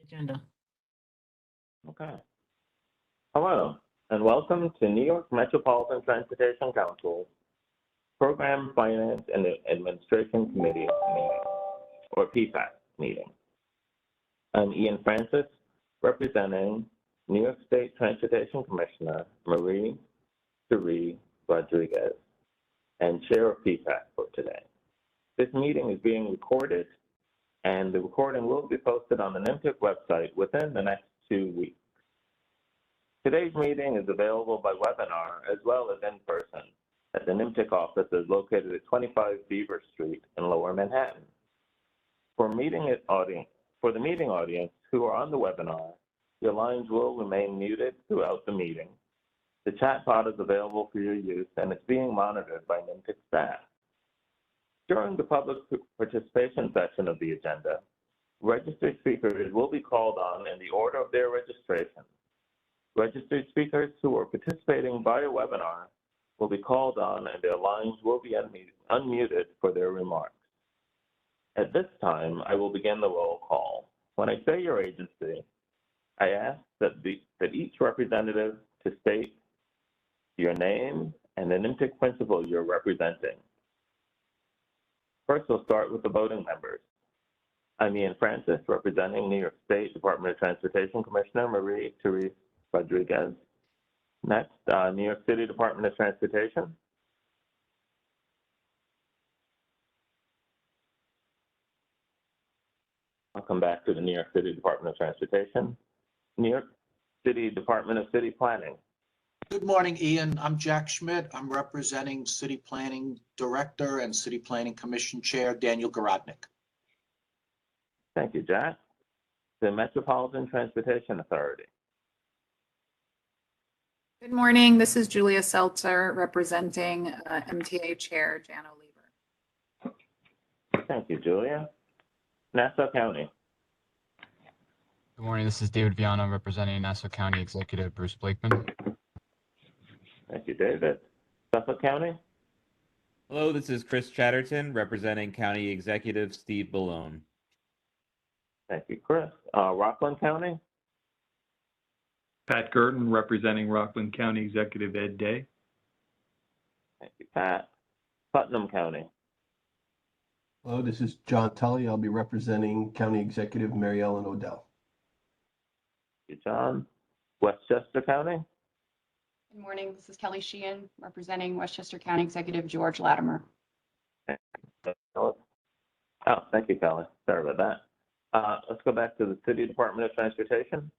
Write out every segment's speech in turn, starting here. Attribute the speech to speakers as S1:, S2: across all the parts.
S1: agenda.
S2: Okay. Hello, and welcome to New York Metropolitan Transportation Council Program Finance and Administration Committee meeting, or PFAC meeting. I'm Ian Francis, representing New York State Transportation Commissioner Marie-Therese Rodriguez, and Chair of PFAC for today. This meeting is being recorded, and the recording will be posted on the NYMTC website within the next 2 weeks. Today's meeting is available by webinar as well as in person at the NYMTC offices located at 25 Beaver Street in Lower Manhattan. For the meeting audience who are on the webinar, your lines will remain muted throughout the meeting. The chat pod is available for your use and it's being monitored by NYMTC staff. During the public participation section of the agenda, registered speakers will be called on in the order of their registration. Registered speakers who are participating via webinar will be called on and their lines will be unmuted for their remarks. At this time, I will begin the roll call. When I say your agency, I ask that each representative to state your name and the NYMTC principal you're representing. First, we'll start with the voting members. I'm Ian Francis, representing New York State Department of Transportation Commissioner Marie-Therese Rodriguez. Next, New York City Department of Transportation. I'll come back to the New York City Department of Transportation. New York City Department of City Planning.
S3: Good morning, Ian. I'm Jack Schmidt. I'm representing City Planning Director and City Planning Commission Chair Daniel Garodnick.
S2: Thank you, Jack. The Metropolitan Transportation Authority.
S4: Good morning. This is Julia Seltzer representing MTA Chair Jan Oliver.
S2: Thank you, Julia. Nassau County.
S5: Good morning. This is David Viano representing Nassau County Executive Bruce Blakeman.
S2: Thank you, David. Suffolk County.
S6: Hello, this is Chris Chatterton representing County Executive Steve Ballone.
S2: Thank you, Chris. Rockland County.
S7: Pat Gurton representing Rockland County Executive Ed Day.
S2: Thank you, Pat. Putnam County.
S8: Hello, this is John Tully. I'll be representing County Executive Mary Ellen Odell.
S2: Thank you, John. Westchester County.
S9: Good morning. This is Kelly Sheehan representing Westchester County Executive George Latimer.
S2: Oh, thank you, Kelly. Sorry about that. Let's go back to the City Department of Transportation.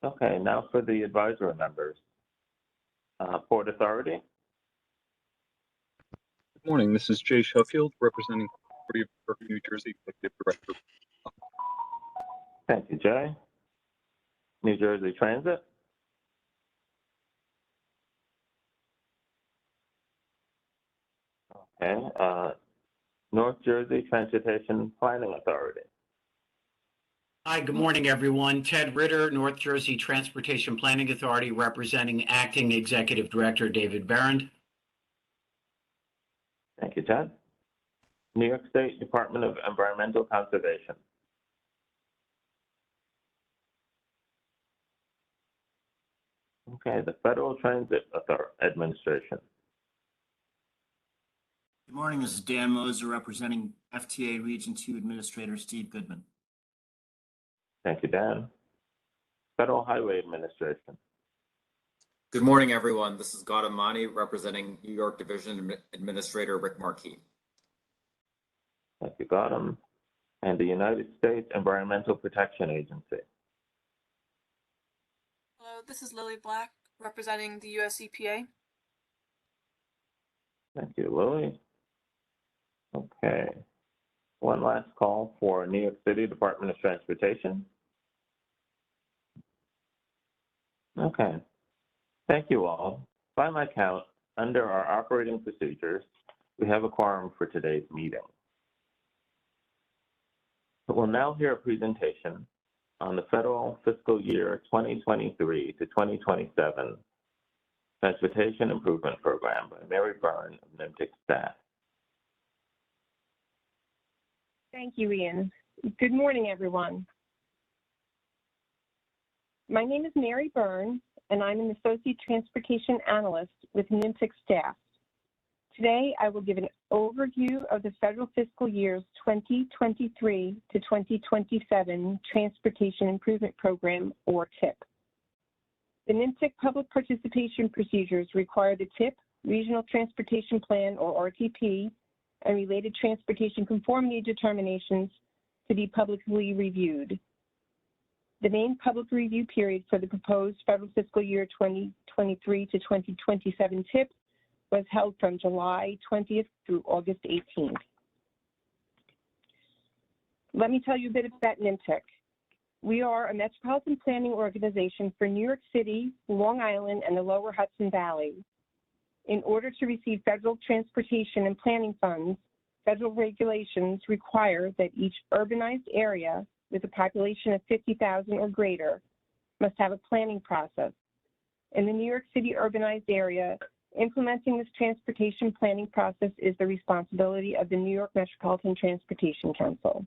S2: Okay, now for the advisory members. Port Authority.
S10: Good morning. This is Jay Sheffield representing Authority of York, New Jersey, Executive Director.
S2: Thank you, Jay. New Jersey Transit. Okay. North Jersey Transportation Planning Authority.
S11: Hi, good morning, everyone. Ted Ritter, North Jersey Transportation Planning Authority, representing Acting Executive Director David Berend.
S2: Thank you, Ted. New York State Department of Environmental Conservation. Okay, the Federal Transit Administration.
S12: Good morning, this is Dan Moser representing FTA Region 2 Administrator Steve Goodman.
S2: Thank you, Dan. Federal Highway Administration.
S13: Good morning, everyone. This is Gautam Mani representing New York Division Administrator Rick Markey.
S2: Thank you, Gautam. And the United States Environmental Protection Agency.
S14: Hello, this is Lily Black representing the US EPA.
S2: Thank you, Lily. Okay. One last call for New York City Department of Transportation. Okay. Thank you all. By my count, under our operating procedures, we have a quorum for today's meeting. We'll now hear a presentation on the federal fiscal year 2023 to 2027 Transportation Improvement Program by Mary Byrne of NYMTC staff.
S1: Thank you, Ian. Good morning, everyone. My name is Mary Byrne, and I'm an Associate Transportation Analyst with NYMTC staff. Today, I will give an overview of the federal fiscal years 2023 to 2027 Transportation Improvement Program, or TIP. The NYMTC public participation procedures require the TIP, Regional Transportation Plan, or RTP, and related transportation conformity determinations to be publicly reviewed. The main public review period for the proposed federal fiscal year 2023 to 2027 TIP was held from July 20th through August 18th. Let me tell you a bit about NYMTC. We are a metropolitan planning organization for New York City, Long Island, and the Lower Hudson Valley. In order to receive federal transportation and planning funds, federal regulations require that each urbanized area with a population of 50,000 or greater must have a planning process. In the New York City urbanized area, implementing this transportation planning process is the responsibility of the New York Metropolitan Transportation Council.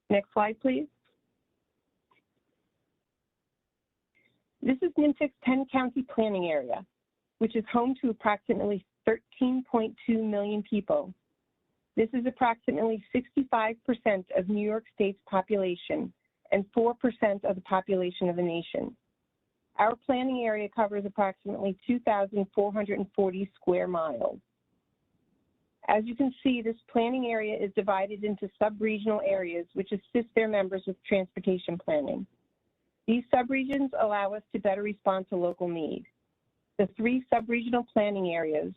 S1: Next slide, please. This is NYMTC's 10-county planning area, which is home to approximately 13.2 million people. This is approximately 65% of New York State's population and 4% of the population of the nation. Our planning area covers approximately 2,440 square miles. As you can see, this planning area is divided into sub-regional areas which assist their members with transportation planning. These subregions allow us to better respond to local need. The 3 sub-regional planning areas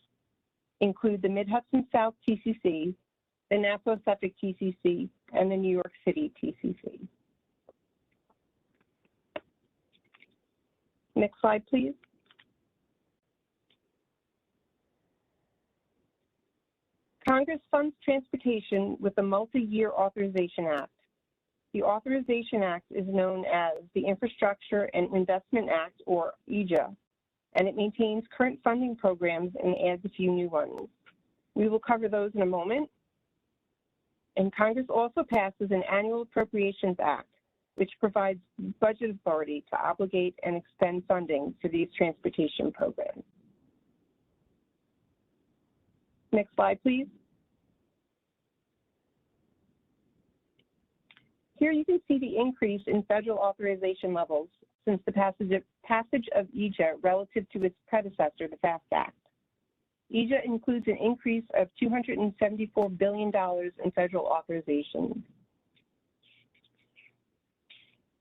S1: include the Mid-Hudson South TCC, the Nassau-Suffolk TCC, and the New York City TCC. Next slide, please. Congress funds transportation with the Multi-Year Authorization Act. The Authorization Act is known as the Infrastructure and Investment Act, or EJA, and it maintains current funding programs and adds a few new ones. We will cover those in a moment. And Congress also passes an Annual Appropriations Act, which provides budget authority to obligate and expend funding for these transportation programs. Next slide, please. Here you can see the increase in federal authorization levels since the passage of EJA relative to its predecessor, the FAST Act. EJA includes an increase of $274 billion in federal authorization.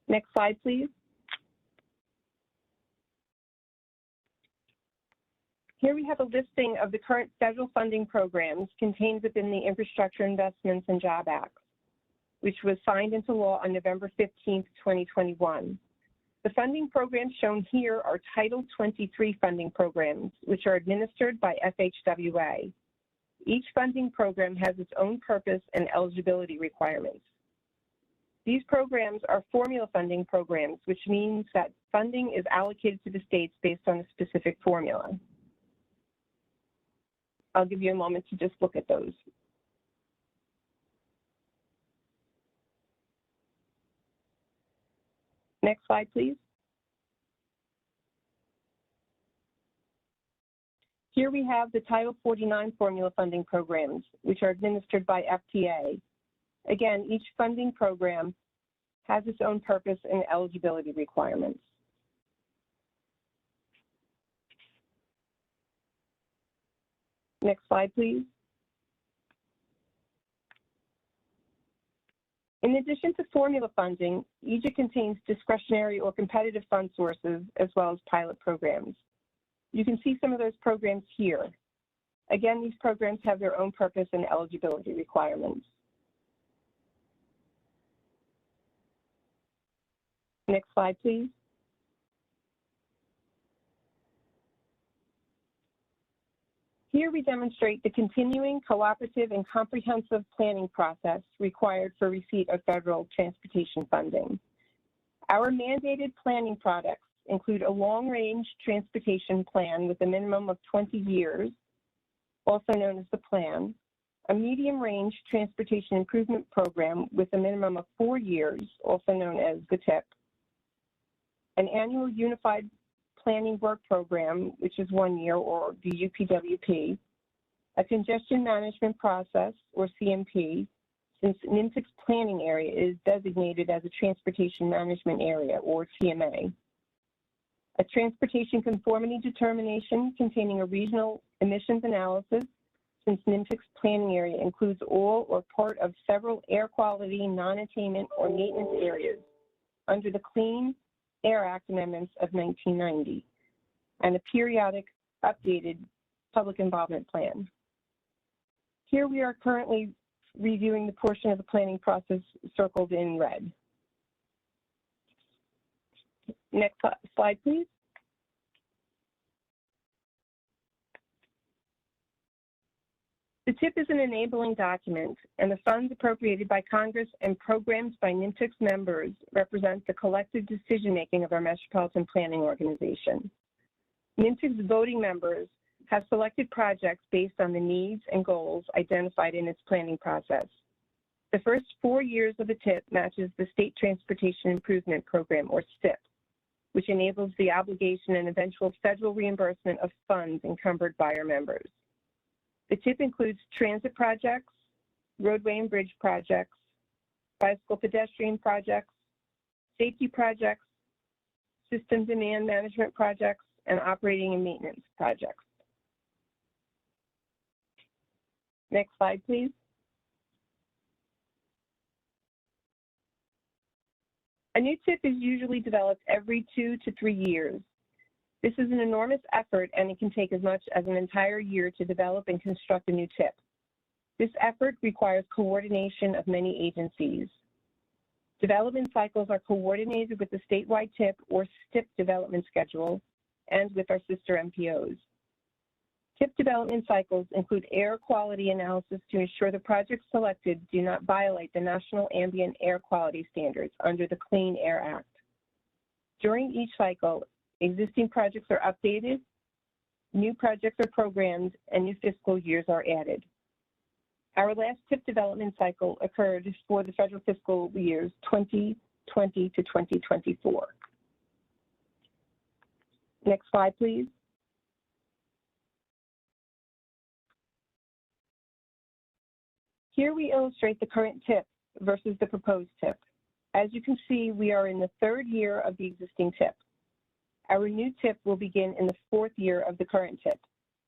S1: Next slide, please. Here we have a listing of the current federal funding programs contained within the Infrastructure Investments and Job Act, which was signed into law on November 15th, 2021. The funding programs shown here are Title 23 funding programs, which are administered by FHWA. Each funding program has its own purpose and eligibility requirements. These programs are formula funding programs, which means that funding is allocated to the states based on a specific formula. I'll give you a moment to just look at those. Next slide, please. Here we have the Title 49 formula funding programs, which are administered by FTA. Again, each funding program has its own purpose and eligibility requirements. Next slide, please. In addition to formula funding, EJA contains discretionary or competitive fund sources, as well as pilot programs. You can see some of those programs here. Again, these programs have their own purpose and eligibility requirements. Next slide, please. Here we demonstrate the continuing cooperative and comprehensive planning process required for receipt of federal transportation funding. Our mandated planning products include a long-range transportation plan with a minimum of 20 years, also known as the plan, a medium-range transportation improvement program with a minimum of 4 years, also known as the TIP, an annual unified planning work program, which is 1 year, or the UPWP, a congestion management process, or CMP, since NYMTC's planning area is designated as a transportation management area, or TMA, a transportation conformity determination containing a regional emissions analysis, since NYMTC's planning area includes all or part of several air quality, non-attainment, or maintenance areas under the Clean Air Act amendments of 1990, and a periodic updated public involvement plan. Here we are currently reviewing the portion of the planning process circled in red. Next slide, please. The TIP is an enabling document, and the funds appropriated by Congress and programs by NYMTC's members represent the collective decision-making of our Metropolitan Planning Organization. NYMTC's voting members have selected projects based on the needs and goals identified in its planning process. The first 4 years of the TIP matches the State Transportation Improvement Program, or STIP, which enables the obligation and eventual federal reimbursement of funds encumbered by our members. The TIP includes transit projects, roadway and bridge projects, bicycle pedestrian projects, safety projects, system demand management projects, and operating and maintenance projects. Next slide, please. A new TIP is usually developed every 2 to 3 years. This is an enormous effort, and it can take as much as an entire year to develop and construct a new TIP. This effort requires coordination of many agencies. Development cycles are coordinated with the statewide TIP or STIP development schedule and with our sister MPOs. TIP development cycles include air quality analysis to ensure the projects selected do not violate the National Ambient Air Quality Standards under the Clean Air Act. During each cycle, existing projects are updated, new projects are programmed, and new fiscal years are added. Our last TIP development cycle occurred for the federal fiscal years 2020 to 2024. Next slide, please. Here we illustrate the current TIP versus the proposed TIP. As you can see, we are in the 3rd year of the existing TIP. Our new TIP will begin in the 4th year of the current TIP,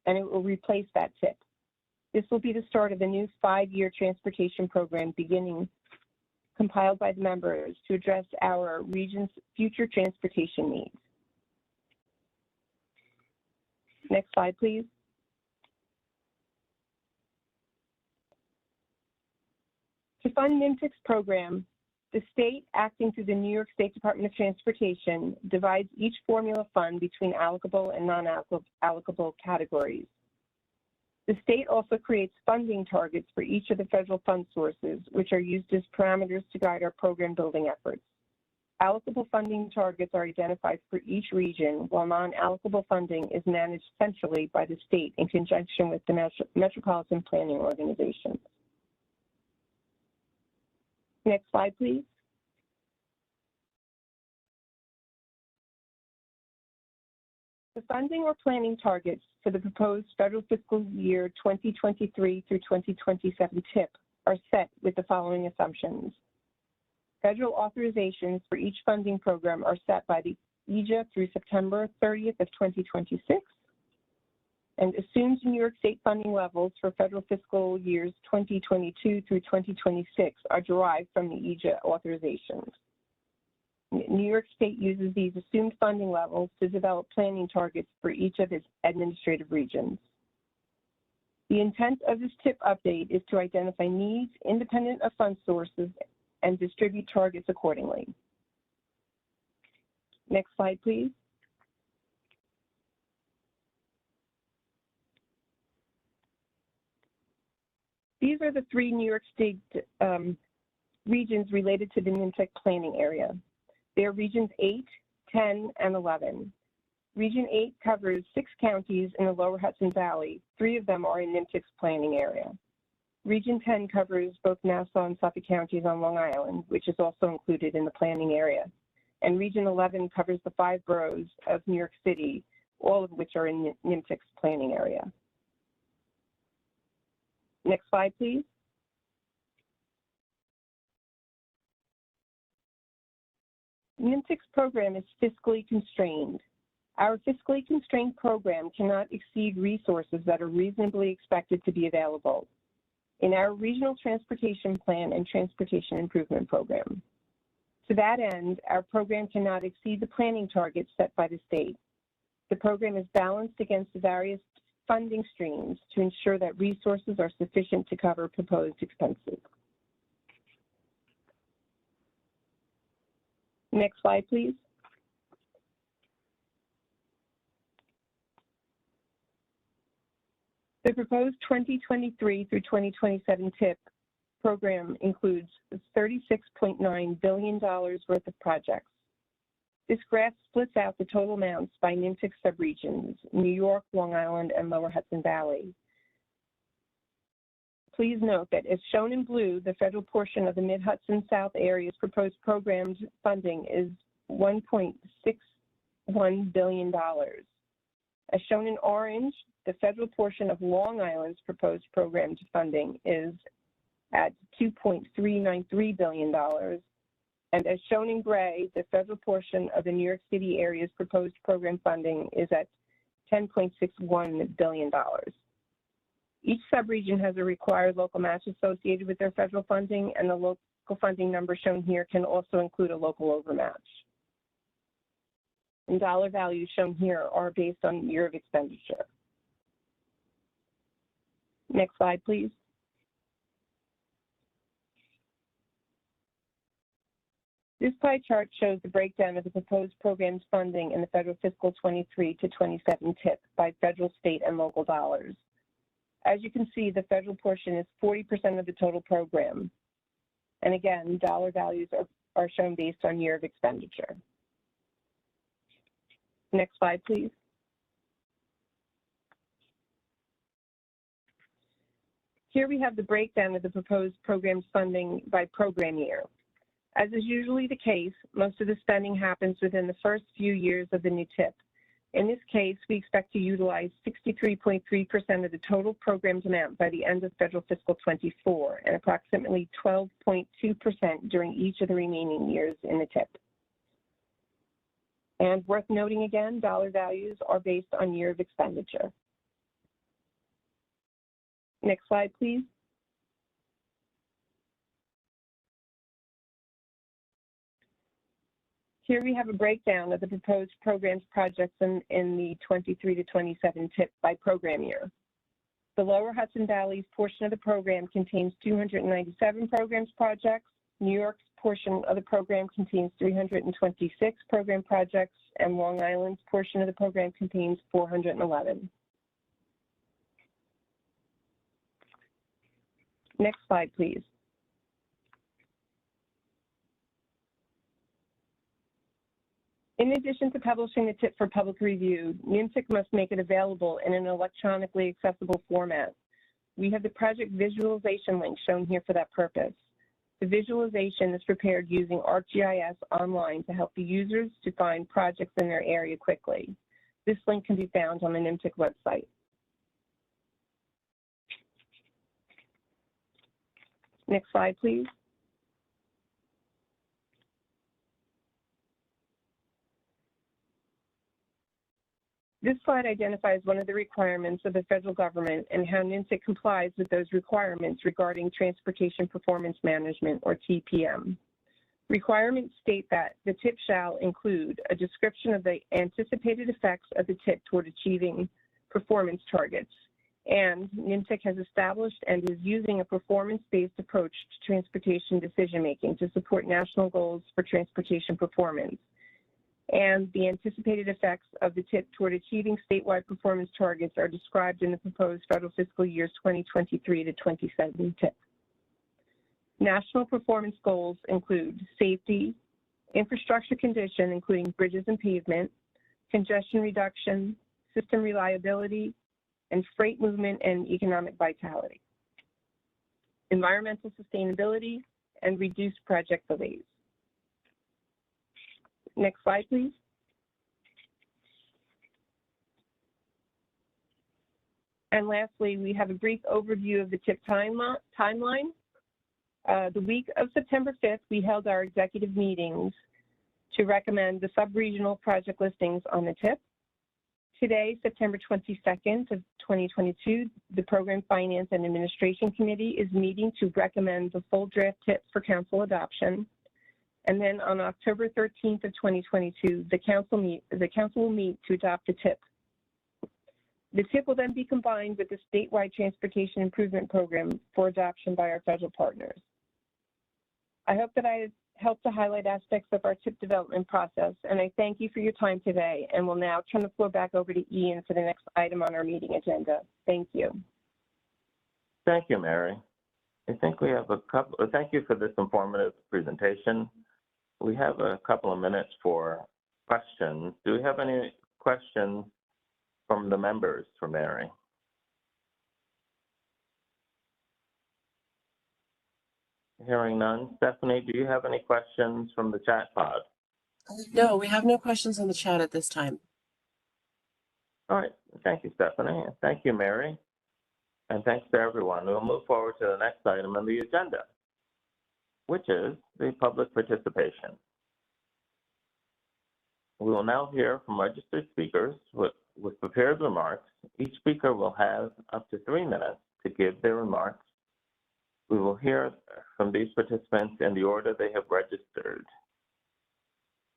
S1: and it will replace that TIP. This will be the start of a new 5-year transportation program compiled by the members to address our region's future transportation needs. Next slide, please. To fund NYMTC's program, the state, acting through the New York State Department of Transportation, divides each formula fund between allocable and non-allocable categories. The state also creates funding targets for each of the federal fund sources, which are used as parameters to guide our program building efforts. Allocable funding targets are identified for each region, while non-allocable funding is managed centrally by the state in conjunction with the Metropolitan Planning Organization. Next slide, please. The funding or planning targets for the proposed federal fiscal year 2023 through 2027 TIP are set with the following assumptions. Federal authorizations for each funding program are set by the EJA through September 30th of 2026, and assumed New York State funding levels for federal fiscal years 2022 through 2026 are derived from the EJA authorizations. New York State uses these assumed funding levels to develop planning targets for each of its administrative regions. The intent of this TIP update is to identify needs independent of fund sources and distribute targets accordingly. Next slide, please. These are the 3 New York State regions related to the NYMTC planning area. They are regions 8, 10, and 11. Region 8 covers 6 counties in the lower Hudson Valley. 3 of them are in NYMTC's planning area. Region 10 covers both Nassau and Suffolk counties on Long Island, which is also included in the planning area. And Region 11 covers the 5 boroughs of New York City, all of which are in NYMTC's planning area. Next slide, please. NYMTC's program is fiscally constrained. Our fiscally constrained program cannot exceed resources that are reasonably expected to be available in our Regional Transportation Plan and Transportation Improvement Program. To that end, our program cannot exceed the planning targets set by the state. The program is balanced against the various funding streams to ensure that resources are sufficient to cover proposed expenses. Next slide, please. The proposed 2023 through 2027 TIP program includes $36.9 billion worth of projects. This graph splits out the total amounts by NYMTC subregions, New York, Long Island, and Lower Hudson Valley. Please note that as shown in blue, the federal portion of the Mid-Hudson South area's proposed programmed funding is $1.61 billion. As shown in orange, the federal portion of Long Island's proposed programmed funding is at $2.393 billion. And as shown in gray, the federal portion of the New York City area's proposed program funding is at $10.61 billion. Each subregion has a required local match associated with their federal funding, and the local funding number shown here can also include a local overmatch. And dollar values shown here are based on year of expenditure. Next slide, please. This pie chart shows the breakdown of the proposed program's funding in the federal fiscal 23 to 27 TIP by federal, state, and local dollars. As you can see, the federal portion is 40% of the total program. And again, dollar values are shown based on year of expenditure. Next slide, please. Here we have the breakdown of the proposed program's funding by program year. As is usually the case, most of the spending happens within the first few years of the new TIP. In this case, we expect to utilize 63.3% of the total programmed amount by the end of federal fiscal 24 and approximately 12.2% during each of the remaining years in the TIP. And worth noting again, dollar values are based on year of expenditure. Next slide, please. Here we have a breakdown of the proposed programs projects in the 23 to 27 TIP by program year. The Lower Hudson Valley's portion of the program contains 297 programs projects. New York's portion of the program contains 326 program projects, and Long Island's portion of the program contains 411. Next slide, please. In addition to publishing the TIP for public review, NYMTC must make it available in an electronically accessible format. We have the project visualization link shown here for that purpose. The visualization is prepared using ArcGIS online to help the users to find projects in their area quickly. This link can be found on the NYMTC website. Next slide, please. This slide identifies one of the requirements of the federal government and how NYMTC complies with those requirements regarding Transportation Performance Management, or TPM. Requirements state that the TIP shall include a description of the anticipated effects of the TIP toward achieving performance targets, and NYMTC has established and is using a performance-based approach to transportation decision-making to support national goals for transportation performance. And the anticipated effects of the TIP toward achieving statewide performance targets are described in the proposed federal fiscal years 2023 to 27 TIP. National performance goals include safety, infrastructure condition, including bridges and pavement, congestion reduction, system reliability, and freight movement and economic vitality. environmental sustainability, and reduce project delays. Next slide, please. And lastly, we have a brief overview of the TIP timeline. The week of September 5th, we held our executive meetings to recommend the sub-regional project listings on the TIP. Today, September 22nd of 2022, the Program Finance and Administration Committee is meeting to recommend the full draft TIP for council adoption. And then on October 13th of 2022, the council will meet to adopt the TIP. The TIP will then be combined with the statewide transportation improvement program for adoption by our federal partners. I hope that I helped to highlight aspects of our TIP development process, and I thank you for your time today, and will now turn the floor back over to Ian for the next item on our meeting agenda. Thank you.
S2: Thank you, Mary. I think we have thank you for this informative presentation. We have a couple of minutes for questions. Do we have any questions from the members for Mary? Hearing none. Stephanie, do you have any questions from the chat pod?
S15: No, we have no questions in the chat at this time.
S2: All right. Thank you, Stephanie. Thank you, Mary. And thanks to everyone. We'll move forward to the next item on the agenda, which is the public participation. We will now hear from registered speakers with prepared remarks. Each speaker will have up to 3 minutes to give their remarks. We will hear from these participants in the order they have registered.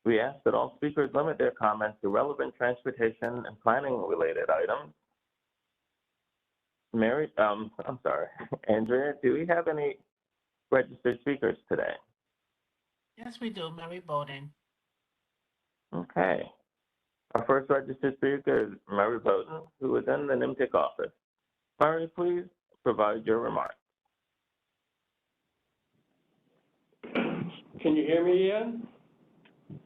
S2: We ask that all speakers limit their comments to relevant transportation and planning related items. Mary, I'm sorry, Andrea, do we have any registered speakers today?
S16: Yes, we do. Mary Bowden.
S2: Okay. Our first registered speaker is Mary Bowden, who is in the NYMTC office. Mary, please provide your remarks.
S17: Can you hear me, Ian?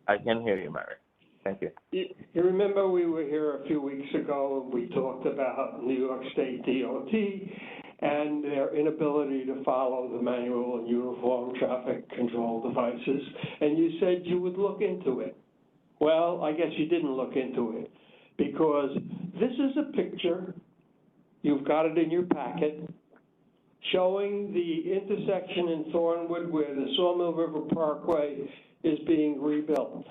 S2: I can hear you, Mary. Thank you.
S17: You remember we were here a few weeks ago and we talked about New York State DOT and their inability to follow the manual and uniform traffic control devices, and you said you would look into it. Well, I guess you didn't look into it, because this is a picture, you've got it in your packet, showing the intersection in Thornwood where the Sawmill River Parkway is being rebuilt.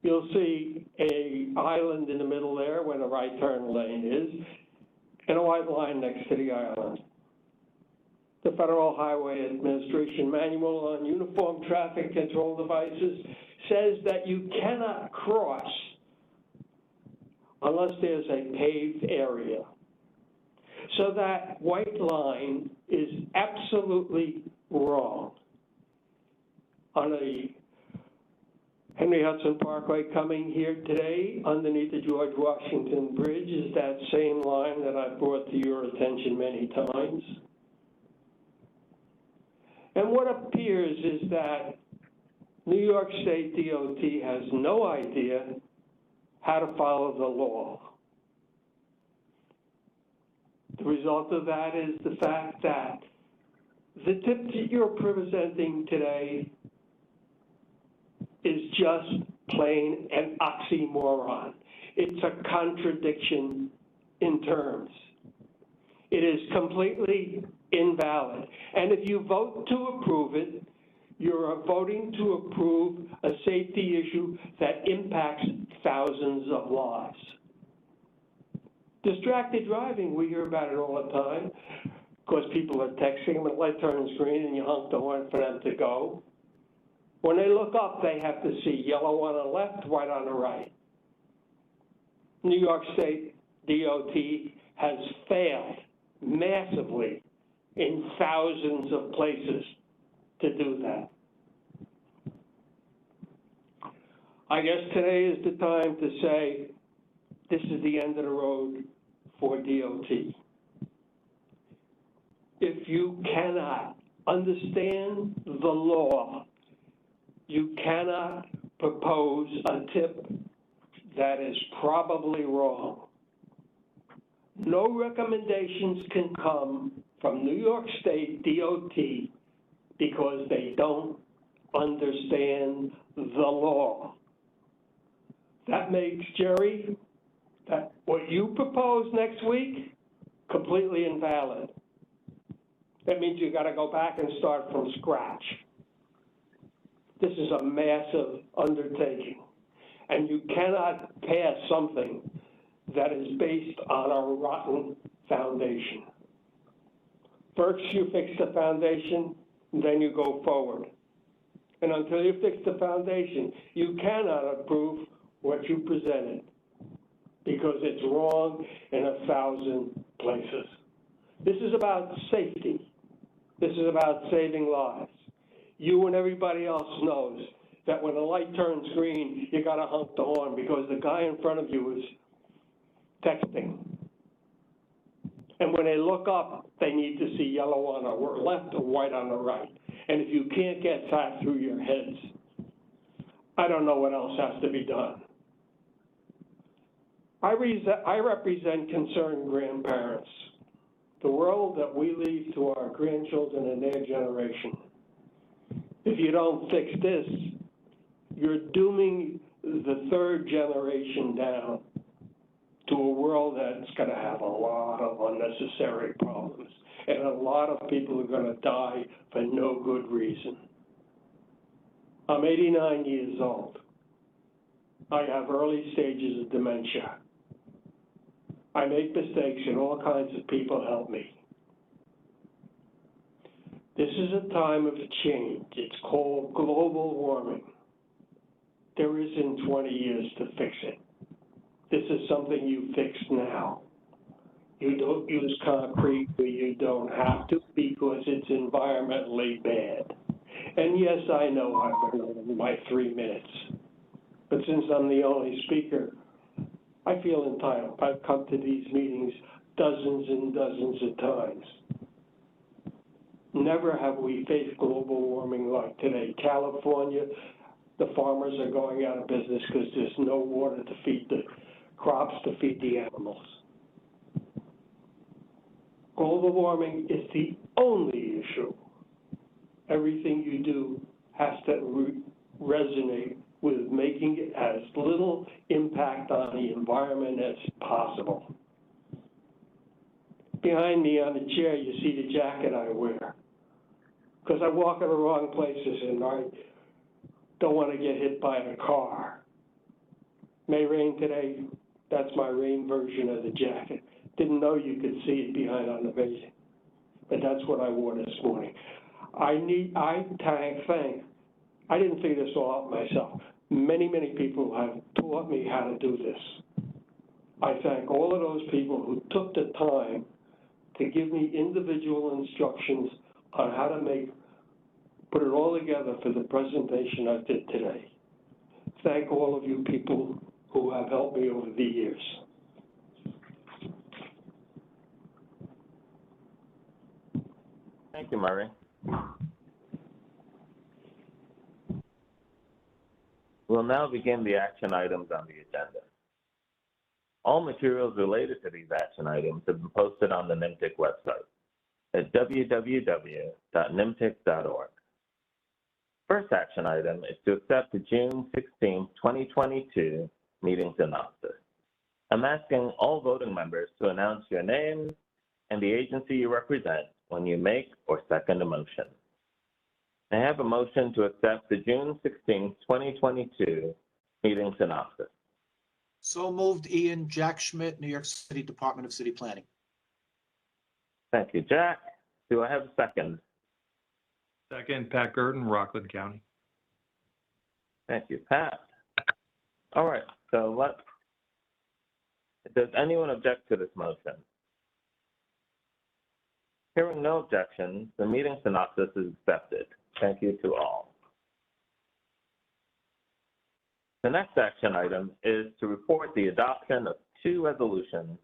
S17: You'll see an island in the middle there where the right turn lane is, and a white line next to the island. The Federal Highway Administration Manual on Uniform Traffic Control Devices says that you cannot cross unless there's a paved area. So that white line is absolutely wrong. On a Henry Hudson Parkway coming here today, underneath the George Washington Bridge, is that same line that I brought to your attention many times. And what appears is that New York State DOT has no idea how to follow the law. The result of that is the fact that the tip that you're presenting today is just plain an oxymoron. It's a contradiction in terms. It is completely invalid. And if you vote to approve it, you're voting to approve a safety issue that impacts thousands of lives. Distracted driving, we hear about it all the time. Of course, people are texting when the light turns green and you honk the horn for them to go. When they look up, they have to see yellow on the left, white on the right. New York State DOT has failed massively in thousands of places to do that. I guess today is the time to say this is the end of the road for DOT. If you cannot understand the law, you cannot propose a tip that is probably wrong. No recommendations can come from New York State DOT because they don't understand the law. That makes, Jerry, that what you propose next week, completely invalid. That means you gotta go back and start from scratch. This is a massive undertaking, and you cannot pass something that is based on a rotten foundation. First, you fix the foundation, then you go forward. And until you fix the foundation, you cannot approve what you presented because it's wrong in 1,000 places. This is about safety. This is about saving lives. You and everybody else knows that when the light turns green, you gotta honk the horn because the guy in front of you is texting. And when they look up, they need to see yellow on the left or white on the right. And if you can't get that through your heads, I don't know what else has to be done. I represent concerned grandparents, the world that we leave to our grandchildren and their generation. If you don't fix this, you're dooming the third generation down to a world that's going to have a lot of unnecessary problems. And a lot of people are going to die for no good reason. I'm 89 years old. I have early stages of dementia. I make mistakes and all kinds of people help me. This is a time of change. It's called global warming. There isn't 20 years to fix it. This is something you fix now. You don't use concrete where you don't have to because it's environmentally bad. And yes, I know I've been over my 3 minutes. But since I'm the only speaker, I feel entitled. I've come to these meetings dozens and dozens of times. Never have we faced global warming like today. California, the farmers are going out of business because there's no water to feed the crops, to feed the animals. Global warming is the only issue. Everything you do has to resonate with making it as little impact on the environment as possible. Behind me on the chair, you see the jacket I wear. Because I walk in the wrong places and I don't want to get hit by a car. May rain today, that's my rain version of the jacket. Didn't know you could see it behind on the base, but that's what I wore this morning. I didn't figure this all out myself. Many, many people have taught me how to do this. I thank all of those people who took the time to give me individual instructions on how to put it all together for the presentation I did today. Thank all of you people who have helped me over the years.
S2: Thank you, Murray. We'll now begin the action items on the agenda. All materials related to these action items have been posted on the NYMTC website at www.nymtic.org. First action item is to accept the June 16, 2022 meeting synopsis. I'm asking all voting members to announce your name and the agency you represent when you make or second a motion. I have a motion to accept the June 16, 2022 meeting synopsis.
S3: So moved, Ian. Jack Schmidt, New York City Department of City Planning.
S2: Thank you, Jack. Do I have a second?
S7: Second, Pat Gurdon, Rockland County.
S2: Thank you, Pat. All right, so does anyone object to this motion? Hearing no objections, the meeting synopsis is accepted. Thank you to all. The next action item is to report the adoption of two resolutions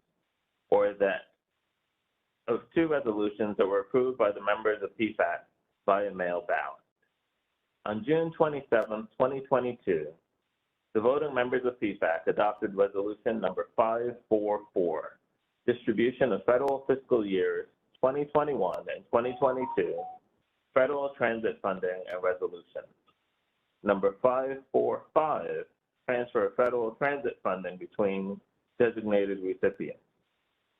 S2: that were approved by the members of PFAC via mail ballot. On June 27, 2022, the voting members of PFAC adopted resolution number 544, distribution of federal fiscal years 2021 and 2022 federal transit funding and resolution. Number 545, transfer of federal transit funding between designated recipients.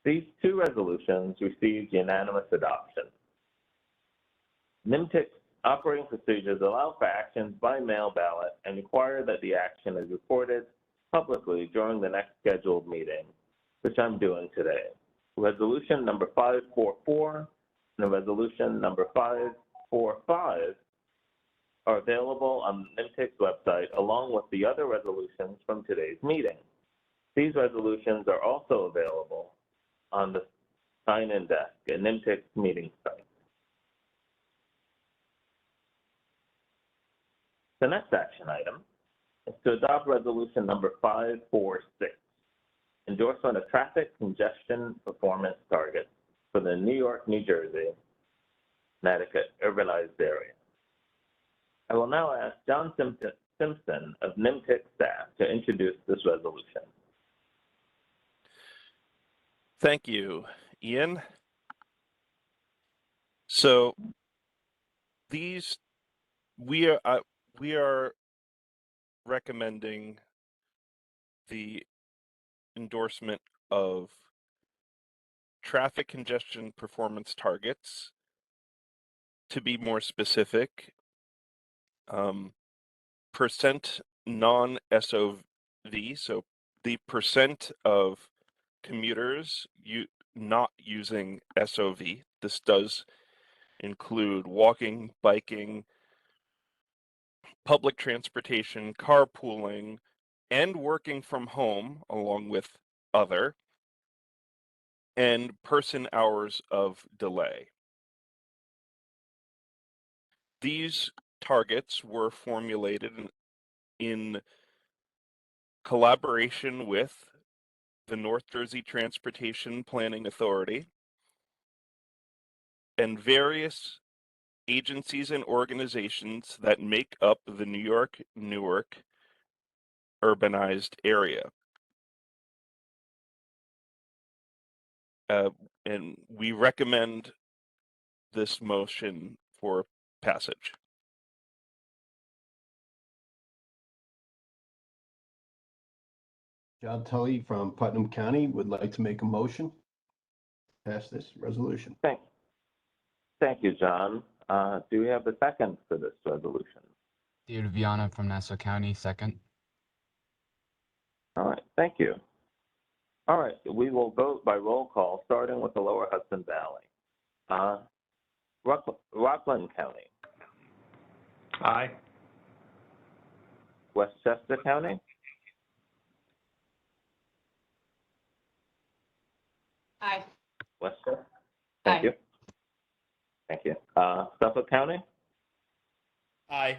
S2: These two resolutions received unanimous adoption. NYMTC's operating procedures allow for actions by mail ballot and require that the action is reported publicly during the next scheduled meeting, which I'm doing today. Resolution number 544 and resolution number 545 are available on NYMTC's website along with the other resolutions from today's meeting. These resolutions are also available on the sign-in desk at NYMTC's meeting site. The next action item is to adopt resolution number 546, endorsement of traffic congestion performance targets for the New York, New Jersey, Connecticut urbanized area. I will now ask John Simpson of NYMTC staff to introduce this resolution.
S18: Thank you, Ian. So these we are recommending the endorsement of traffic congestion performance targets. To be more specific, percent non-SOV, so the percent of commuters not using SOV. This does include walking, biking, public transportation, carpooling, and working from home, along with other, and person hours of delay. These targets were formulated in collaboration with the North Jersey Transportation Planning Authority and various agencies and organizations that make up the York-Newark urbanized area. And we recommend this motion for passage.
S8: John Tully from Putnam County would like to make a motion to pass this resolution.
S2: Thank you, John. Do we have a second for this resolution?
S5: David Viana from Nassau County, second.
S2: All right, thank you. All right, we will vote by roll call, starting with the Lower Hudson Valley. Rockland County.
S7: Aye.
S2: Westchester County.
S9: Aye.
S2: Westchester. Thank you. Thank you. Suffolk County.
S6: Aye.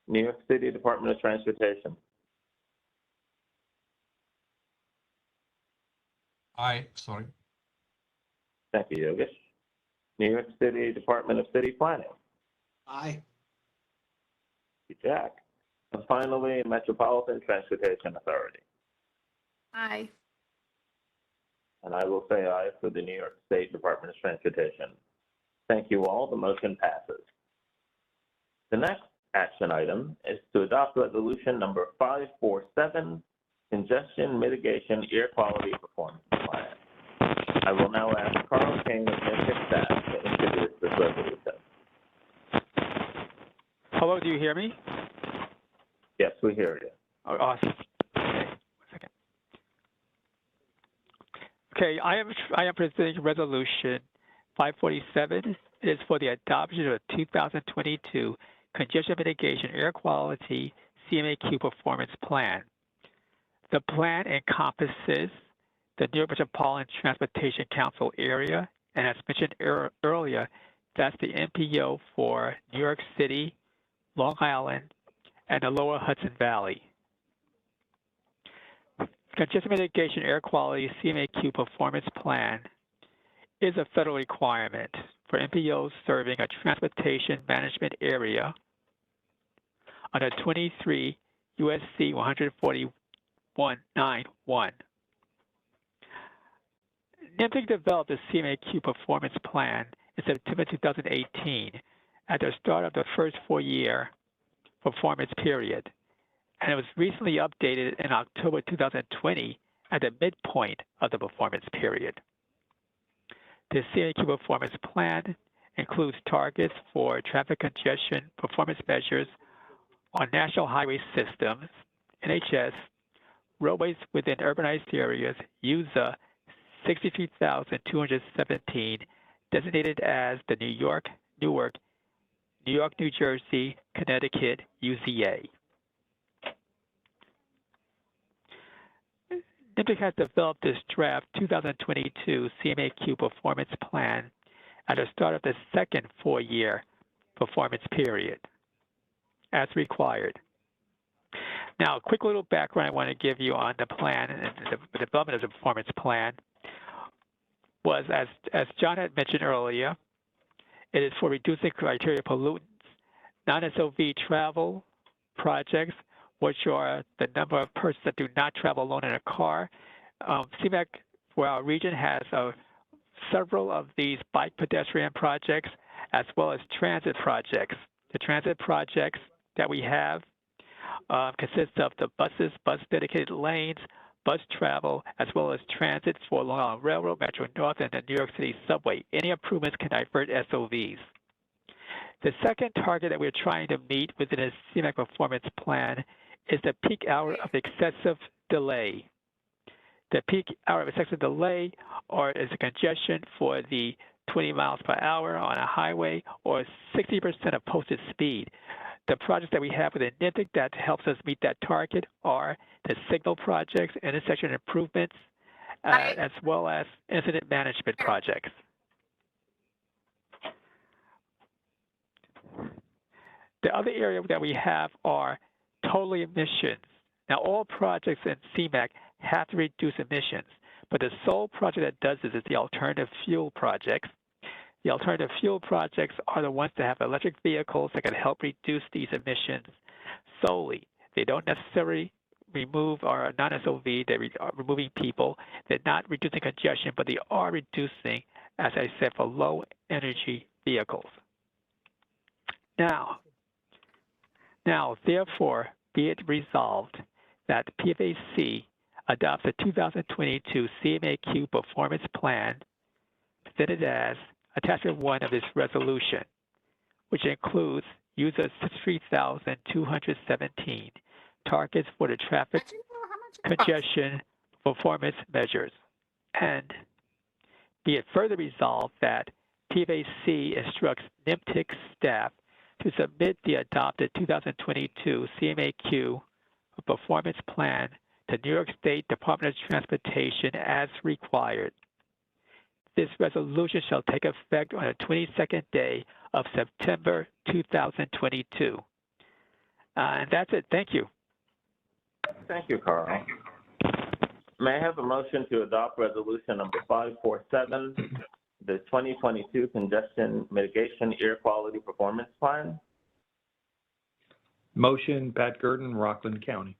S2: New York City Department of Transportation.
S5: Aye, sorry.
S2: Thank you, Yogesh. New York City Department of City Planning.
S3: Aye.
S2: Thank you, Jack. And finally, Metropolitan Transportation Authority.
S4: Aye.
S2: And I will say aye for the New York State Department of Transportation. Thank you all. The motion passes. The next action item is to adopt resolution number 547, Congestion Mitigation Air Quality Performance Plan. I will now ask Carl King of NYMTC staff to introduce this resolution.
S19: Hello, do you hear me?
S2: Yes, we hear you.
S19: Oh, awesome. Okay, 1 second. Okay, I am presenting resolution 547. It is for the adoption of a 2022 Congestion Mitigation Air Quality CMAQ Performance Plan. The plan encompasses the New York Metropolitan Transportation Council area, and as mentioned earlier, that's the MPO for New York City, Long Island, and the Lower Hudson Valley. Congestion Mitigation Air Quality CMAQ Performance Plan is a federal requirement for MPOs serving a transportation management area under 23 USC 141.9.1. NYMTC developed the CMAQ performance plan in September 2018 at the start of the first 4-year performance period, and it was recently updated in October 2020 at the midpoint of the performance period. The CMAQ performance plan includes targets for traffic congestion performance measures on national highway systems, NHS, roadways within urbanized areas, USA 63,217, designated as the York-Newark, New York, New Jersey, Connecticut, UZA. NYMTC has developed this draft 2022 CMAQ performance plan at the start of the second 4-year performance period, as required. Now, a quick little background I want to give you on the plan and the development of the performance plan was, as John had mentioned earlier, it is for reducing criteria pollutants, non-SOV travel projects, which are the number of persons that do not travel alone in a car. CMAQ for our region has several of these bike pedestrian projects as well as transit projects. The transit projects that we have consists of the buses, bus dedicated lanes, bus travel, as well as transit for Long Island Railroad, Metro North, and the New York City subway. Any improvements can divert SOVs. The second target that we're trying to meet within a CMAQ performance plan is the peak hour of excessive delay. The peak hour of excessive delay is a congestion for the 20 miles per hour on a highway or 60% of posted speed. The projects that we have within NYMTC that helps us meet that target are the signal projects, intersection improvements, as well as incident management projects. The other area that we have are total emissions. Now, all projects in CMAQ have to reduce emissions, but the sole project that does this is the alternative fuel projects. The alternative fuel projects are the ones that have electric vehicles that can help reduce these emissions solely. They don't necessarily remove or non-SOV, they're removing people. They're not reducing congestion, but they are reducing, as I said, for low energy vehicles. Now, therefore, be it resolved that PFAC adopts the 2022 CMAQ performance plan presented as Attachment 1 of this resolution, which includes user 63,217 targets for the traffic congestion performance measures. And be it further resolved that PFAC instructs NYMTC staff to submit the adopted 2022 CMAQ performance plan to New York State Department of Transportation as required. This resolution shall take effect on the 22nd day of September 2022. And that's it. Thank you.
S2: Thank you, Carl. May I have a motion to adopt resolution number 547, the 2022 Congestion Mitigation Air Quality Performance Plan?
S7: Motion, Pat Gurdon, Rockland County.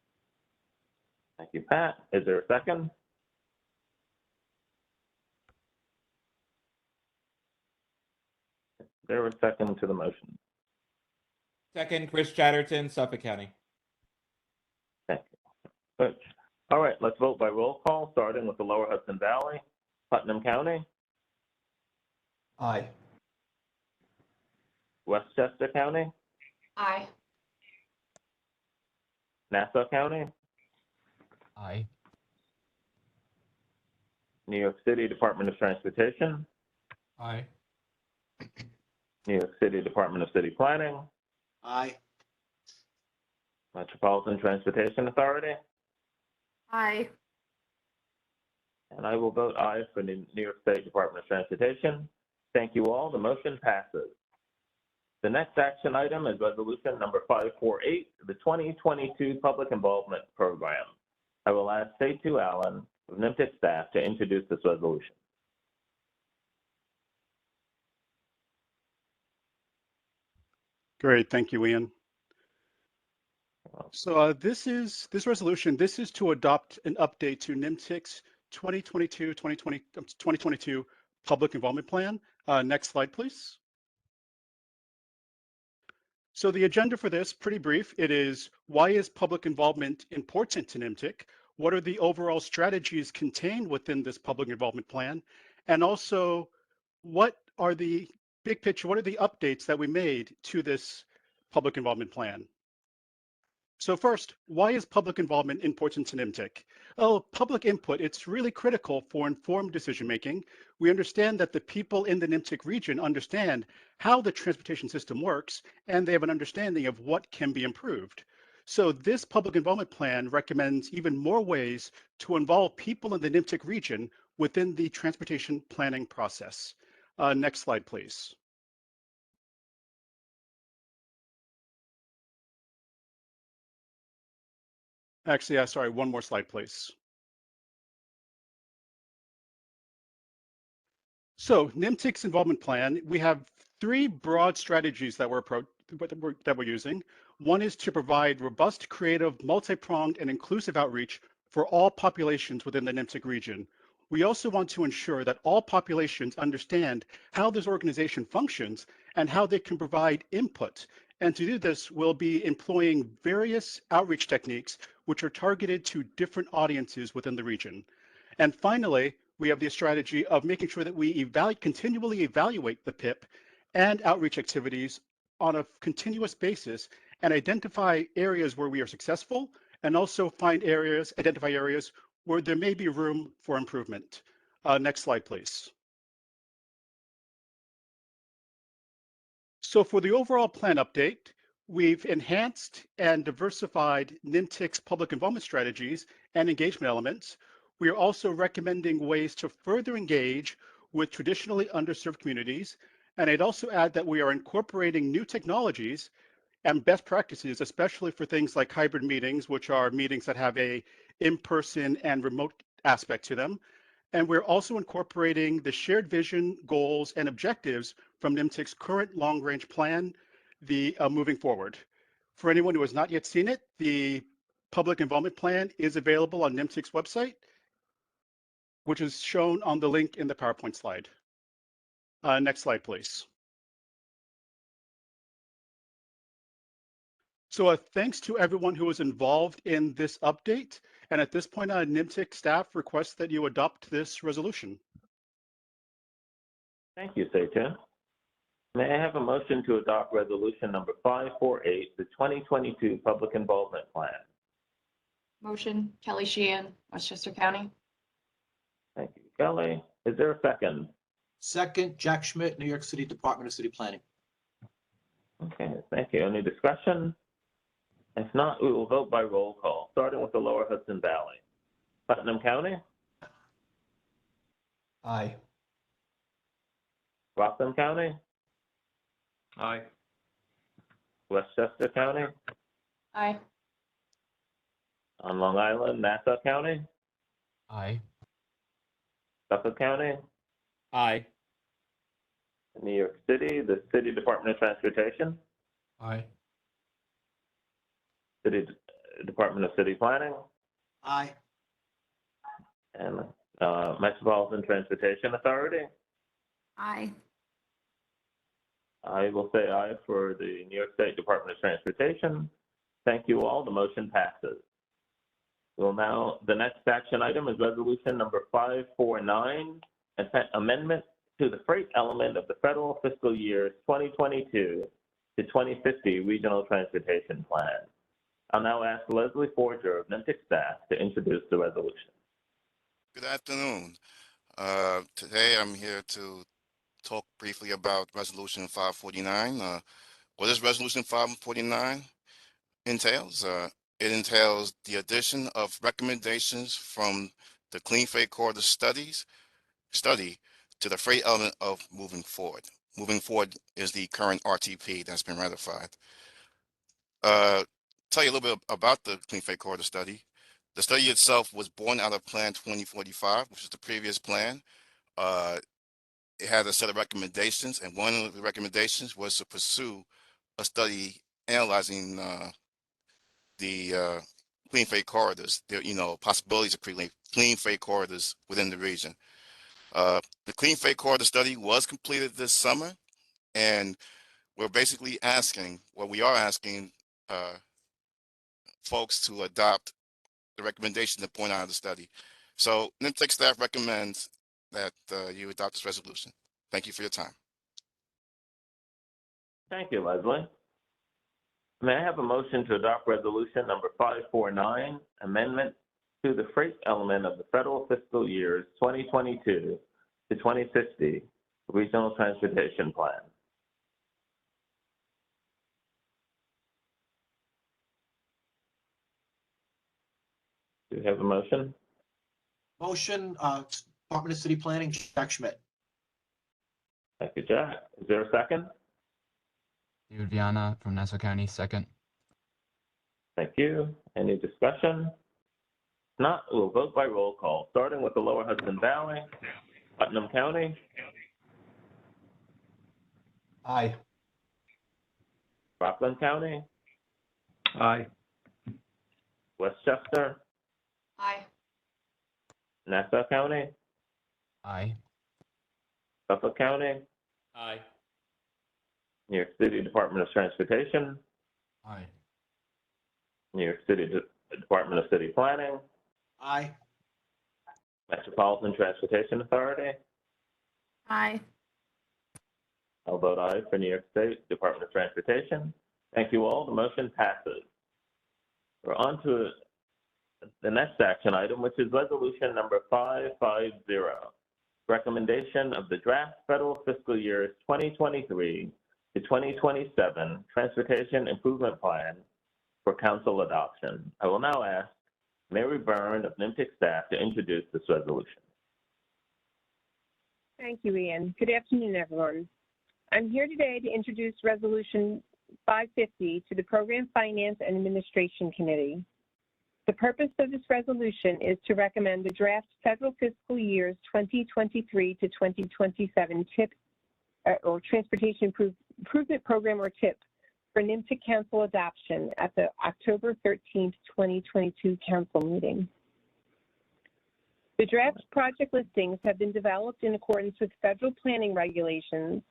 S2: Thank you, Pat. Is there a second? Is there a second to the motion?
S6: Second, Chris Chatterton, Suffolk County.
S2: Thank you. Good. All right, let's vote by roll call, starting with the Lower Hudson Valley. Putnam County.
S8: Aye.
S2: Westchester County.
S9: Aye.
S2: Nassau County.
S5: Aye.
S2: New York City Department of Transportation.
S3: Aye.
S2: New York City Department of City Planning.
S3: Aye.
S2: Metropolitan Transportation Authority.
S4: Aye.
S2: And I will vote aye for the New York State Department of Transportation. Thank you all. The motion passes. The next action item is resolution number 548, the 2022 Public Involvement Program. I will ask Setu Allen of NYMTC staff to introduce this resolution.
S20: Great, thank you, Ian. So this resolution is to adopt an update to NYMTC's 2022 Public Involvement Plan. Next slide, please. So the agenda for this, pretty brief. It is, why is public involvement important to NYMTC? What are the overall strategies contained within this public involvement plan? And also, what are the big picture, what are the updates that we made to this public involvement plan? So first, why is public involvement important to NYMTC? Oh, public input, it's really critical for informed decision-making. We understand that the people in the NYMTC region understand how the transportation system works, and they have an understanding of what can be improved. So this public involvement plan recommends even more ways to involve people in the NYMTC region within the transportation planning process. Next slide, please. Actually, sorry, one more slide, please. So NYMTC's involvement plan, we have three broad strategies that we're using. One is to provide robust, creative, multi-pronged, and inclusive outreach for all populations within the NYMTC region. We also want to ensure that all populations understand how this organization functions and how they can provide input. And to do this, we'll be employing various outreach techniques which are targeted to different audiences within the region. And finally, we have the strategy of making sure that we continually evaluate the PIP and outreach activities on a continuous basis and identify areas where we are successful, and also identify areas where there may be room for improvement. Next slide, please. So for the overall plan update, we've enhanced and diversified NYMTC's public involvement strategies and engagement elements. We are also recommending ways to further engage with traditionally underserved communities. And I'd also add that we are incorporating new technologies and best practices, especially for things like hybrid meetings, which are meetings that have a in-person and remote aspect to them. And we're also incorporating the shared vision, goals, and objectives from NYMTC's current long-range plan, moving forward. For anyone who has not yet seen it, the public involvement plan is available on NYMTC's website, which is shown on the link in the PowerPoint slide. Next slide, please. So thanks to everyone who was involved in this update. And at this point, NYMTC staff requests that you adopt this resolution.
S2: Thank you, Seicha. May I have a motion to adopt resolution number 548, the 2022 Public Involvement Plan?
S9: Motion, Kelly Sheehan, Westchester County.
S2: Thank you, Kelly. Is there a second?
S3: Second, Jack Schmidt, New York City Department of City Planning.
S2: Okay, thank you. Any discussion? If not, we will vote by roll call, starting with the Lower Hudson Valley. Putnam County?
S8: Aye.
S2: Rockland County?
S7: Aye.
S2: Westchester County?
S9: Aye.
S2: On Long Island, Nassau County?
S5: Aye.
S2: Suffolk County?
S6: Aye.
S2: New York City, the City Department of Transportation?
S5: Aye.
S2: City Department of City Planning?
S3: Aye.
S2: And Metropolitan Transportation Authority?
S4: Aye.
S2: I will say aye for the New York State Department of Transportation. Thank you all. The motion passes. The next action item is resolution number 549, amendment to the freight element of the federal fiscal year 2022 to 2050 Regional Transportation Plan. I'll now ask Leslie Forger of NYMTC staff to introduce the resolution.
S21: Good afternoon. Today I'm here to talk briefly about Resolution 549. What does Resolution 549 entails? It entails the addition of recommendations from the Clean Freight Corridor study to the freight element of moving forward. Moving forward is the current RTP that's been ratified. Tell you a little bit about the Clean Freight Corridor study. The study itself was born out of Plan 2045, which is the previous plan. It had a set of recommendations, and one of the recommendations was to pursue a study analyzing the clean freight corridors, possibilities of clean clean freight corridors within the region. The clean freight corridor study was completed this summer, and we're basically asking, we are asking folks to adopt the recommendation to point out of the study. So NYMTC staff recommends that you adopt this resolution. Thank you for your time.
S2: Thank you, Leslie. May I have a motion to adopt resolution number 549, amendment to the freight element of the federal fiscal years 2022 to 2060 Regional Transportation Plan? Do you have a motion?
S3: Motion, Department of City Planning, Jack Schmidt.
S2: Thank you, Jack. Is there a second?
S5: David Viana from Nassau County, second.
S2: Thank you. Any discussion? If not, we'll vote by roll call, starting with the Lower Hudson Valley, Putnam County.
S8: Aye.
S2: Rockland County,
S7: Aye.
S2: Westchester,
S9: Aye.
S2: Nassau County,
S5: Aye.
S2: Suffolk County,
S6: Aye.
S2: New York City Department of Transportation,
S5: Aye.
S2: New York City Department of City Planning,
S3: Aye.
S2: Metropolitan Transportation Authority.
S4: Aye.
S2: I'll vote aye for New York State Department of Transportation. Thank you all. The motion passes. We're on to the next action item, which is resolution number 550, recommendation of the draft federal fiscal years 2023 to 2027 Transportation Improvement Plan for council adoption. I will now ask Mary Byrne of NYMTC staff to introduce this resolution.
S1: Thank you, Ian. Good afternoon, everyone. I'm here today to introduce Resolution 550 to the Program Finance and Administration Committee. The purpose of this resolution is to recommend the draft federal fiscal years 2023 to 2027 TIP or Transportation Improvement Program or TIP for NYMTC Council adoption at the October 13th, 2022 Council meeting. The draft project listings have been developed in accordance with federal planning regulations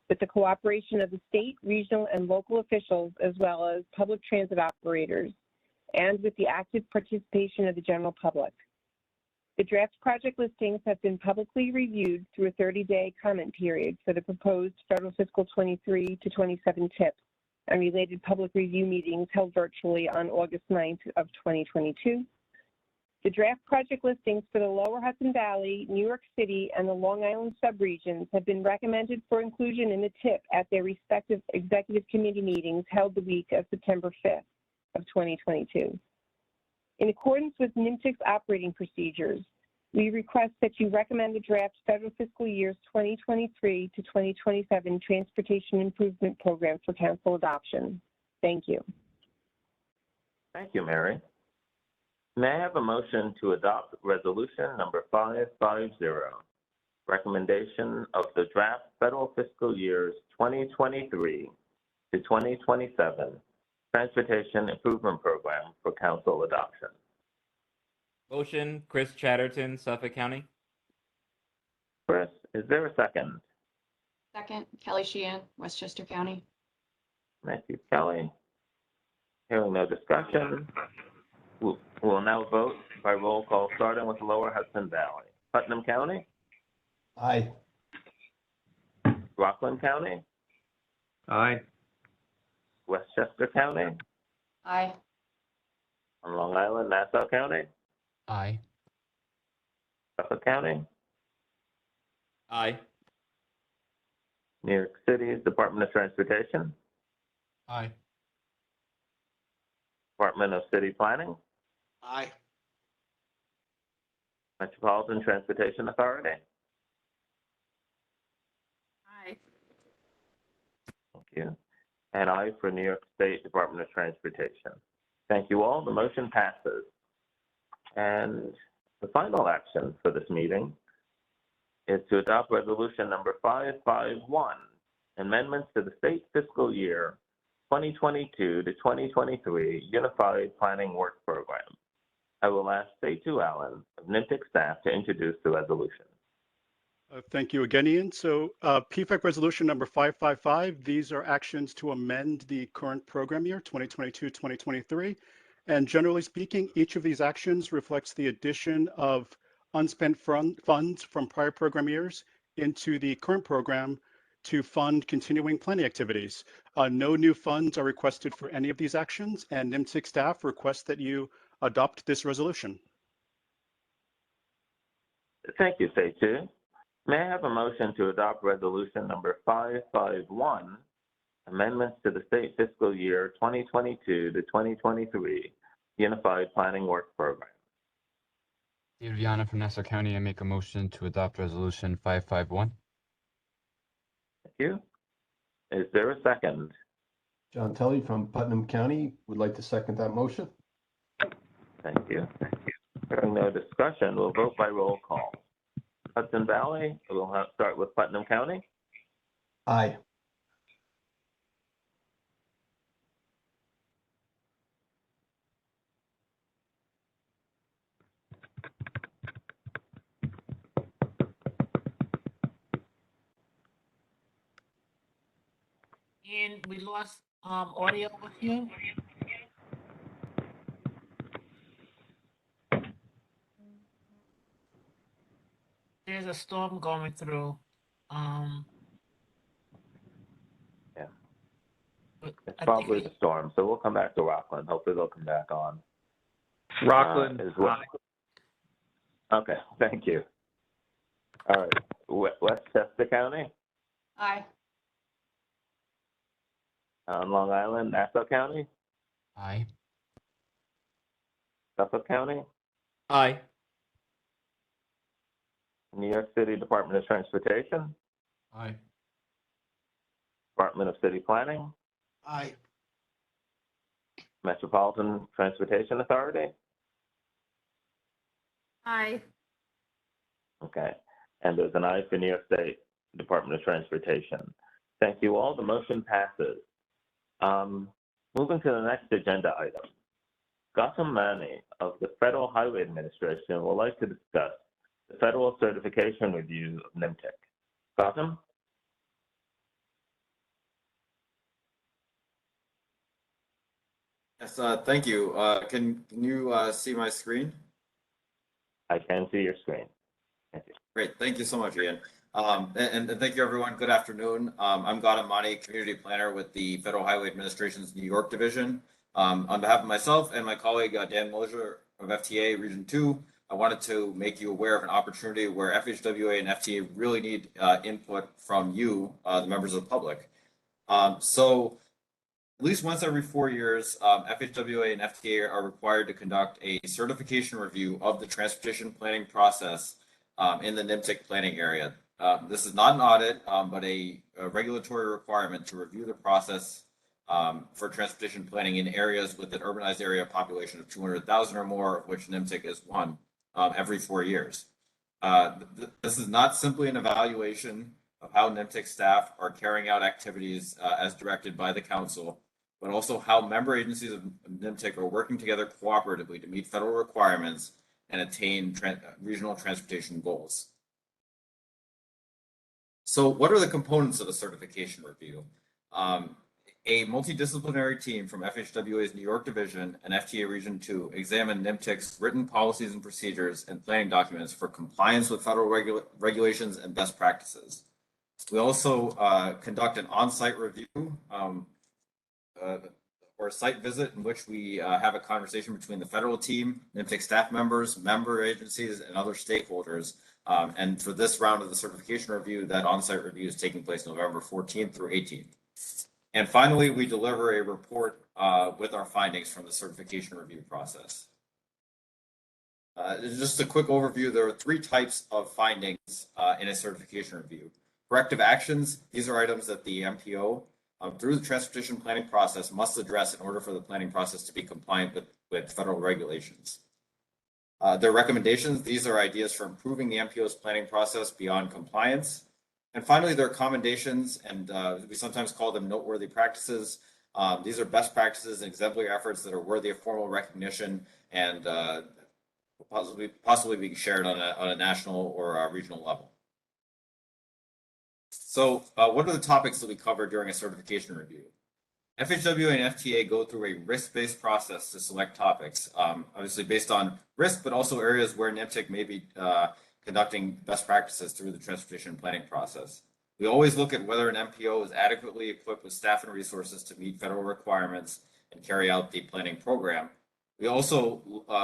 S1: with the cooperation of the state, regional, and local officials, as well as public transit operators, and with the active participation of the general public. The draft project listings have been publicly reviewed through a 30-day comment period for the proposed federal fiscal 23 to 27 TIP and related public review meetings held virtually on August 9th of 2022. The draft project listings for the Lower Hudson Valley, New York City, and the Long Island subregions have been recommended for inclusion in the TIP at their respective executive committee meetings held the week of September 5th of 2022. In accordance with NYMTC's operating procedures, we request that you recommend the draft federal fiscal years 2023 to 2027 Transportation Improvement Program for council adoption. Thank you.
S2: Thank you, Mary. May I have a motion to adopt resolution number 550, recommendation of the draft federal fiscal years 2023 to 2027 Transportation Improvement Program for council adoption?
S6: Motion, Chris Chatterton, Suffolk County.
S2: Chris, is there a second?
S9: Second, Kelly Sheehan, Westchester County.
S2: Thank you, Kelly. Hearing no discussion, we'll now vote by roll call, starting with Lower Hudson Valley. Putnam County,
S8: Aye.
S2: Rockland County,
S7: Aye.
S2: Westchester County,
S9: Aye.
S2: on Long Island, Nassau County,
S5: Aye.
S2: Suffolk County,
S6: Aye.
S2: New York City's Department of Transportation,
S5: Aye.
S2: Department of City Planning,
S3: Aye.
S2: Metropolitan Transportation Authority.
S4: Aye.
S2: Thank you. And I for New York State Department of Transportation. Thank you all. The motion passes. And the final action for this meeting is to adopt resolution number 551, amendments to the state fiscal year 2022 to 2023 Unified Planning Work Program. I will ask Seitu Allen of NYMTC staff to introduce the resolution.
S20: Thank you again, Ian. So PFAC resolution number 555, these are actions to amend the current program year, 2022-2023. And generally speaking, each of these actions reflects the addition of unspent funds from prior program years into the current program to fund continuing planning activities. No new funds are requested for any of these actions, and NYMTC staff request that you adopt this resolution.
S2: Thank you, Seitu. May I have a motion to adopt resolution number 551, amendments to the state fiscal year 2022 to 2023 Unified Planning Work Program?
S5: David Viana from Nassau County. I make a motion to adopt resolution 551.
S2: Thank you. Is there a second?
S8: John Tully from Putnam County would like to second that motion.
S2: Thank you. Hearing no discussion, we'll vote by roll call. Hudson Valley, we'll start with Putnam County.
S8: Aye.
S16: And we lost audio with you. There's a storm going through.
S2: Yeah. It's probably the storm, so we'll come back to Rockland. Hopefully they'll come back on.
S7: Rockland.
S2: As well. Okay, thank you. All right, Westchester County.
S9: Aye.
S2: On Long Island, Nassau County.
S5: Aye.
S2: Suffolk County.
S6: Aye.
S2: New York City Department of Transportation.
S3: Aye.
S2: Department of City Planning.
S3: Aye.
S2: Metropolitan Transportation Authority.
S4: Aye.
S2: Okay, and there's an aye for New York State Department of Transportation. Thank you all. The motion passes. Moving to the next agenda item. Gautam Mani of the Federal Highway Administration would like to discuss the federal certification review of NYMTC. Gautam?
S13: Yes, thank you. Can you see my screen?
S2: I can see your screen. Thank you.
S13: Great. Thank you so much, Ian. And thank you, everyone. Good afternoon. I'm Gautam Mani, Community Planner with the Federal Highway Administration's New York Division. On behalf of myself and my colleague, Dan Mosier of FTA Region 2, I wanted to make you aware of an opportunity where FHWA and FTA really need input from you, the members of the public. So at least once every 4 years, FHWA and FTA are required to conduct a certification review of the transportation planning process in the NYMTC planning area. This is not an audit, but a regulatory requirement to review the process for transportation planning in areas with an urbanized area population of 200,000 or more, of which NYMTC is one, every 4 years. This is not simply an evaluation of how NYMTC staff are carrying out activities as directed by the council, but also how member agencies of NYMTC are working together cooperatively to meet federal requirements and attain regional transportation goals. So what are the components of the certification review? A multidisciplinary team from FHWA's New York Division and FTA Region 2 examine NYMTC's written policies and procedures and planning documents for compliance with federal regulations and best practices. We also conduct an on-site review or a site visit in which we have a conversation between the federal team, NYMTC staff members, member agencies, and other stakeholders. And for this round of the certification review, that on-site review is taking place November 14th through 18th. And finally, we deliver a report with our findings from the certification review process. Just a quick overview, there are 3 types of findings in a certification review. Corrective actions, these are items that the MPO through the transportation planning process must address in order for the planning process to be compliant with federal regulations. Their recommendations, these are ideas for improving the MPO's planning process beyond compliance. And finally, there are commendations, and we sometimes call them noteworthy practices. These are best practices and exemplary efforts that are worthy of formal recognition and possibly being shared on a national or a regional level. So what are the topics that we cover during a certification review? FHWA and FTA go through a risk-based process to select topics, obviously based on risk, but also areas where NYMTC may be conducting best practices through the transportation planning process. We always look at whether an MPO is adequately equipped with staff and resources to meet federal requirements and carry out the planning program. We also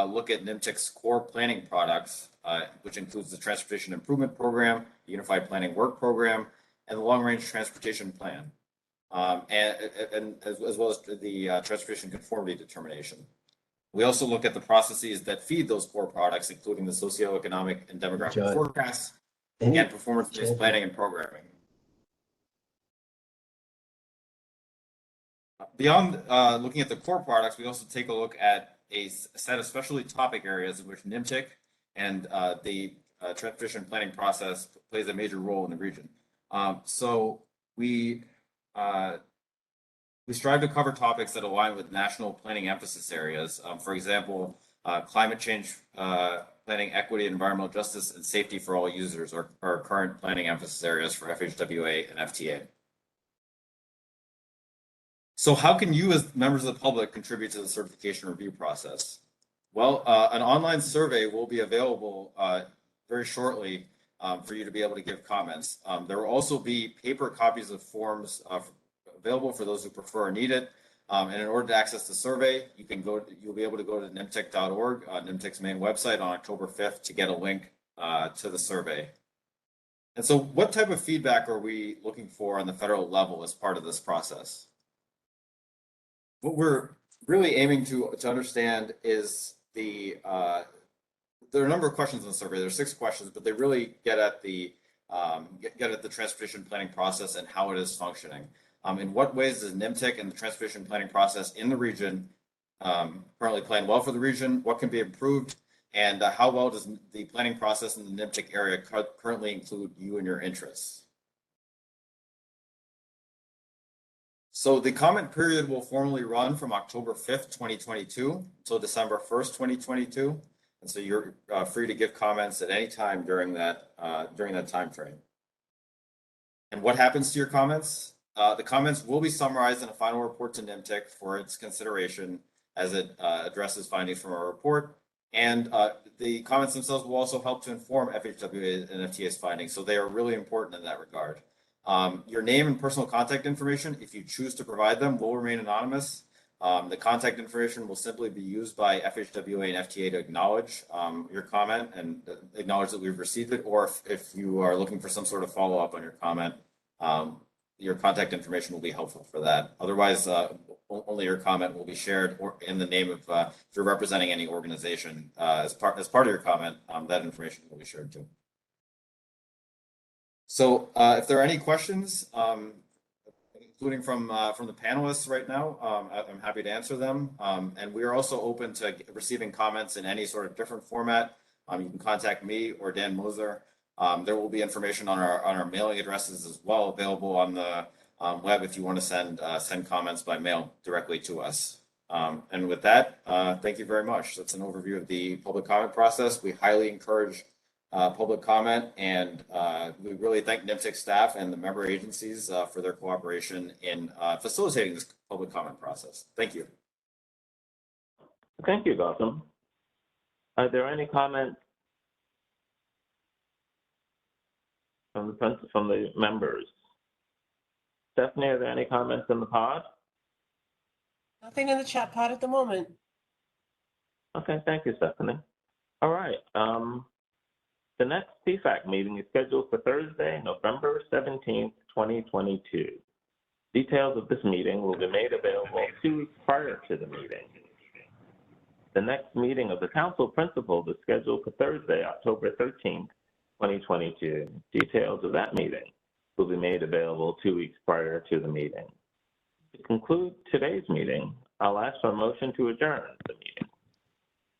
S13: look at NYMTC's core planning products, which includes the Transportation Improvement Program, the Unified Planning Work Program, and the Long Range Transportation Plan, and as well as the Transportation Conformity Determination. We also look at the processes that feed those core products, including the socioeconomic and demographic forecasts and performance-based planning and programming. Beyond looking at the core products, we also take a look at a set of specialty topic areas in which NYMTC and the transportation planning process plays a major role in the region. So we strive to cover topics that align with national planning emphasis areas. For example, climate change planning, equity, environmental justice, and safety for all users are current planning emphasis areas for FHWA and FTA. So how can you as members of the public contribute to the certification review process? Well, an online survey will be available very shortly for you to be able to give comments. There will also be paper copies of forms available for those who prefer or need it. And in order to access the survey, you'll be able to go to NYMTC.org, NYMTC's main website, on October 5th to get a link to the survey. And so what type of feedback are we looking for on the federal level as part of this process? What we're really aiming to understand is there are a number of questions in the survey. There's 6 questions, but they really get at the transportation planning process and how it is functioning. In what ways does NYMTC and the transportation planning process in the region currently plan well for the region? What can be improved? And how well does the planning process in the NYMTC area currently include you and your interests? So the comment period will formally run from October 5th, 2022 until December 1st, 2022. And so you're free to give comments at any time during that time frame. And what happens to your comments? The comments will be summarized in a final report to NYMTC for its consideration as it addresses findings from our report. And the comments themselves will also help to inform FHWA and FTA's findings. So they are really important in that regard. Your name and personal contact information, if you choose to provide them, will remain anonymous. The contact information will simply be used by FHWA and FTA to acknowledge your comment and acknowledge that we've received it, or if you are looking for some sort of follow-up on your comment, your contact information will be helpful for that. Otherwise, only your comment will be shared, or in the name of, if you're representing any organization, as part of your comment, that information will be shared too. So if there are any questions, including from the panelists right now, I'm happy to answer them. And we are also open to receiving comments in any sort of different format. You can contact me or Dan Moser. There will be information on our mailing addresses as well available on the web if you want to send comments by mail directly to us. And with that, thank you very much. That's an overview of the public comment process. We highly encourage public comment, and we really thank NYMTC staff and the member agencies for their cooperation in facilitating this public comment process. Thank you.
S2: Thank you, Gautam. Are there any comments from the members? Stephanie, are there any comments in the pod?
S15: Nothing in the chat pod at the moment.
S2: Okay, thank you, Stephanie. All right. The next PFAC meeting is scheduled for Thursday, November 17th, 2022. Details of this meeting will be made available 2 weeks prior to the meeting. The next meeting of the Council Principals is scheduled for Thursday, October 13th, 2022. Details of that meeting will be made available 2 weeks prior to the meeting. To conclude today's meeting, I'll ask for a motion to adjourn the meeting.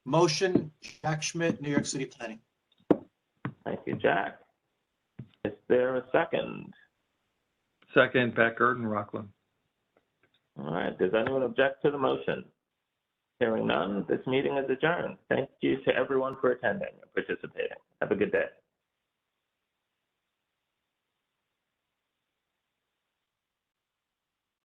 S3: Motion, Jack Schmidt, New York City Planning.
S2: Thank you, Jack. Is there a second?
S7: Second, Pat Gurton, Rockland.
S2: All right. Does anyone object to the motion? Hearing none, this meeting is adjourned. Thank you to everyone for attending and participating. Have a good day.